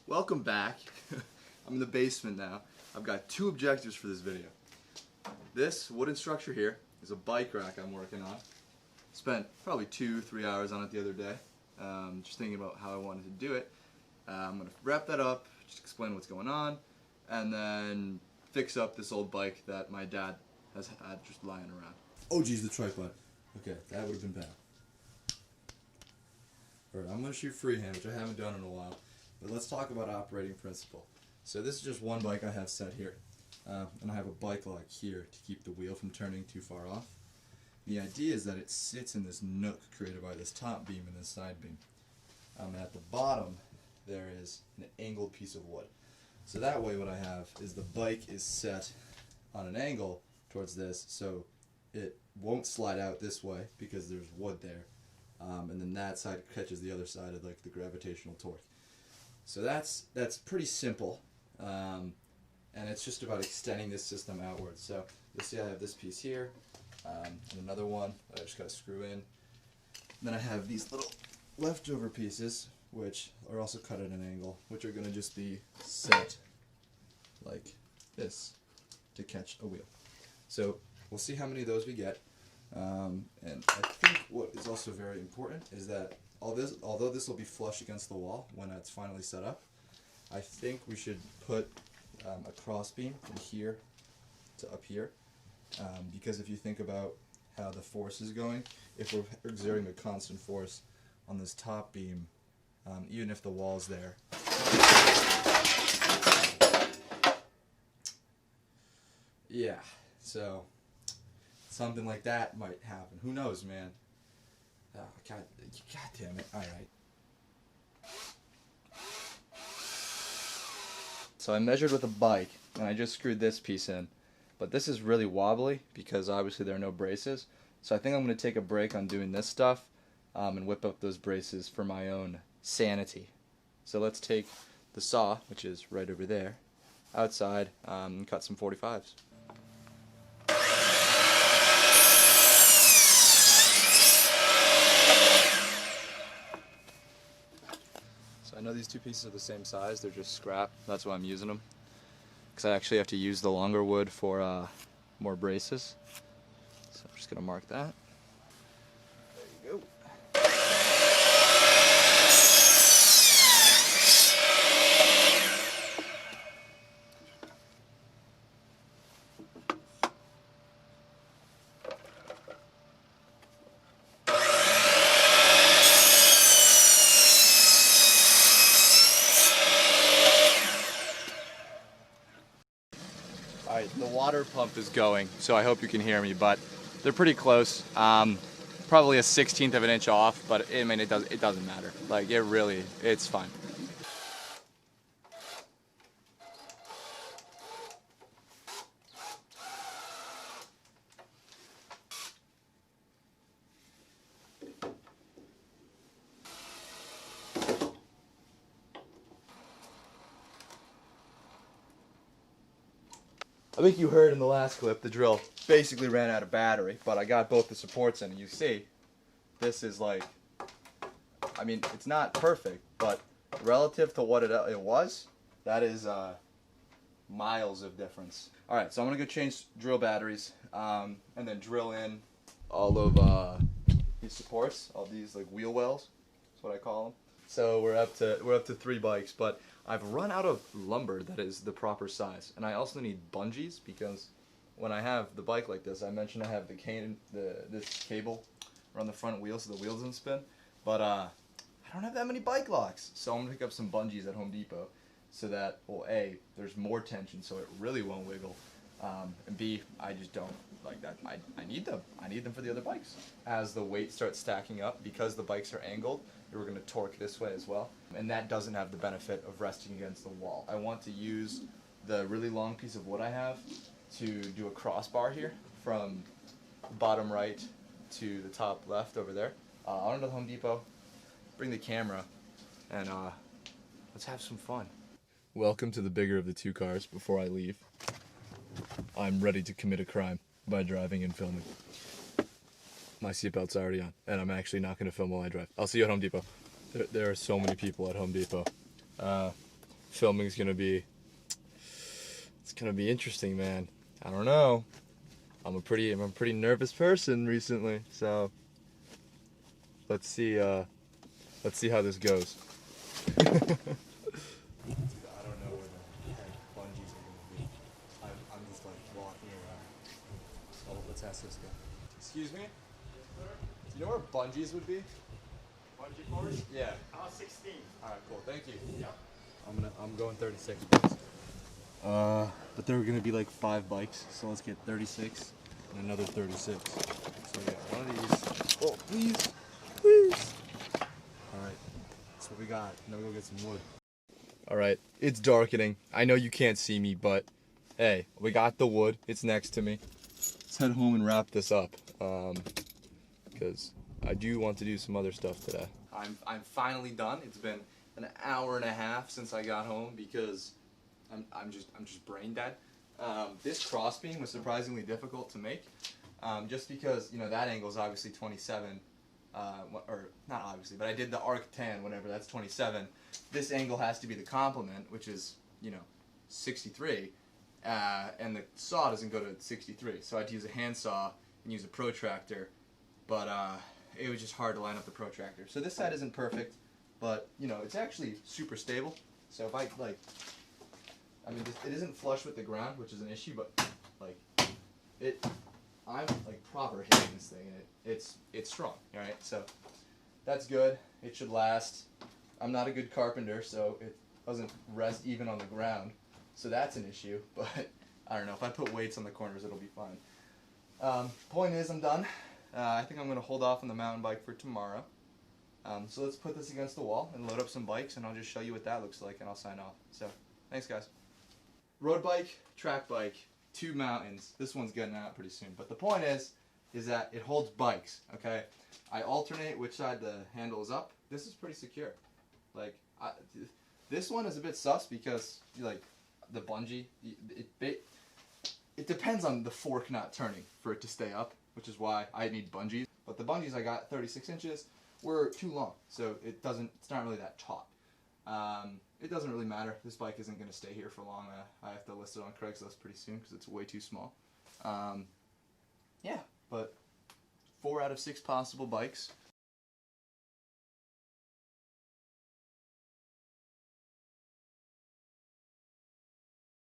Welcome back. I'm in the basement now. I've got two objectives for this video. This wooden structure here is a bike rack I'm working on. Spent probably 2-3 hours on it the other day, just thinking about how I wanted to do it. I'm going to wrap that up, just explain what's going on, and then fix up this old bike that my dad has had just lying around. Oh geez, the tripod. Okay, that would have been bad. Alright, I'm going to shoot freehand, which I haven't done in a while. But let's talk about operating principle. So this is just one bike I have set here. And I have a bike lock here to keep the wheel from turning too far off. The idea is that it sits in this nook created by this top beam and this side beam. And at the bottom, there is an angled piece of wood. So that way what I have is the bike is set on an angle towards this, so it won't slide out this way because there's wood there. And then that side catches the other side of like the gravitational torque. So that's pretty simple, and it's just about extending this system outwards. So you'll see I have this piece here, and another one that I just got to screw in. And then I have these little leftover pieces, which are also cut at an angle, which are going to just be set like this to catch a wheel. So we'll see how many of those we get. And I think what is also very important is that although this will be flush against the wall when it's finally set up, I think we should put a cross beam from here to up here, because if you think about how the force is going, if we're exerting a constant force on this top beam, even if the wall's there, yeah, so something like that might happen. Who knows, man? Oh, God damn it. Alright. So I measured with a bike, and I just screwed this piece in. But this is really wobbly, because obviously there are no braces. So I think I'm going to take a break on doing this stuff, and whip up those braces for my own sanity. So let's take the saw, which is right over there, outside, and cut some 45s. I know these two pieces are the same size, they're just scrap, that's why I'm using them. Because I actually have to use the longer wood for more braces. So I'm just going to mark that. There you go. Alright, the water pump is going, so I hope you can hear me, but they're pretty close. Probably a 1/16 of an inch off, but I mean, it doesn't matter. Like, it's fine. I think you heard in the last clip, the drill basically ran out of battery, but I got both the supports in, and you see, this is like, I mean, it's not perfect, but relative to what it was, that is miles of difference. Alright, so I'm going to go change drill batteries, and then drill in all of these supports, all these like wheel wells, that's what I call them. So we're up to 3 bikes, but I've run out of lumber that is the proper size, and I also need bungees because when I have the bike like this, I mentioned I have this cable around the front wheel so the wheel doesn't spin, but I don't have that many bike locks, so I'm gonna pick up some bungees at Home Depot so that, well, A, there's more tension so it really won't wiggle, and B, I just don't like that. I need them. I need them for the other bikes. As the weight starts stacking up, because the bikes are angled, we're going to torque this way as well, and that doesn't have the benefit of resting against the wall. I want to use the really long piece of wood I have to do a crossbar here from bottom right to the top left over there. I'll run to the Home Depot, bring the camera, and let's have some fun. Welcome to the bigger of the 2 cars. Before I leave, I'm ready to commit a crime by driving and filming. My seatbelt's already on, and I'm actually not going to film while I drive. I'll see you at Home Depot. There are so many people at Home Depot. filming's gonna be. It's gonna be interesting, man. I don't know. I'm a pretty nervous person recently, so let's see how this goes. I don't know where the heck bungees are gonna be. I'm just like walking around. Oh, let's ask this guy. Excuse me? Do you know where bungees would be? Bungee cords? Yeah. 16. Alright, cool. Thank you. Yep. I'm going 36 bucks. But there were gonna be like 5 bikes, so let's get 36 and another 36. So yeah, one of these. Oh, please, please. All right, that's what we got. Now we go get some wood. All right, it's darkening. I know you can't see me, but hey, we got the wood. It's next to me. Let's head home and wrap this up, because I do want to do some other stuff today. I'm finally done. It's been an hour and a half since I got home because I'm just brain dead. This crossbeam was surprisingly difficult to make, just because that angle is obviously 27, or not obviously, but I did the arc tan, whatever. That's 27. This angle has to be the complement, which is 63, and the saw doesn't go to 63, so I had to use a handsaw and use a protractor, but it was just hard to line up the protractor. So this side isn't perfect, but it's actually super stable. So if it isn't flush with the ground, which is an issue, but I'm proper hitting this thing, and it's strong. All right, so that's good. It should last. I'm not a good carpenter, so it doesn't rest even on the ground, so that's an issue. But I don't know, if I put weights on the corners, it'll be fine. Point is, I'm done. I think I'm gonna hold off on the mountain bike for tomorrow. So let's put this against the wall and load up some bikes, and I'll just show you what that looks like, and I'll sign off. So thanks, guys. Road bike, track bike, 2 mountains. This one's getting out pretty soon. But the point is that it holds bikes, okay? I alternate which side the handle is up. This is pretty secure. This one is a bit sus because, the bungee, it depends on the fork not turning for it to stay up, which is why I need bungees. But the bungees I got, 36 inches, were too long, so it's not really that taut. It doesn't really matter. This bike isn't going to stay here for long. I have to list it on Craigslist pretty soon because it's way too small. Yeah, but 4 out of 6 possible bikes.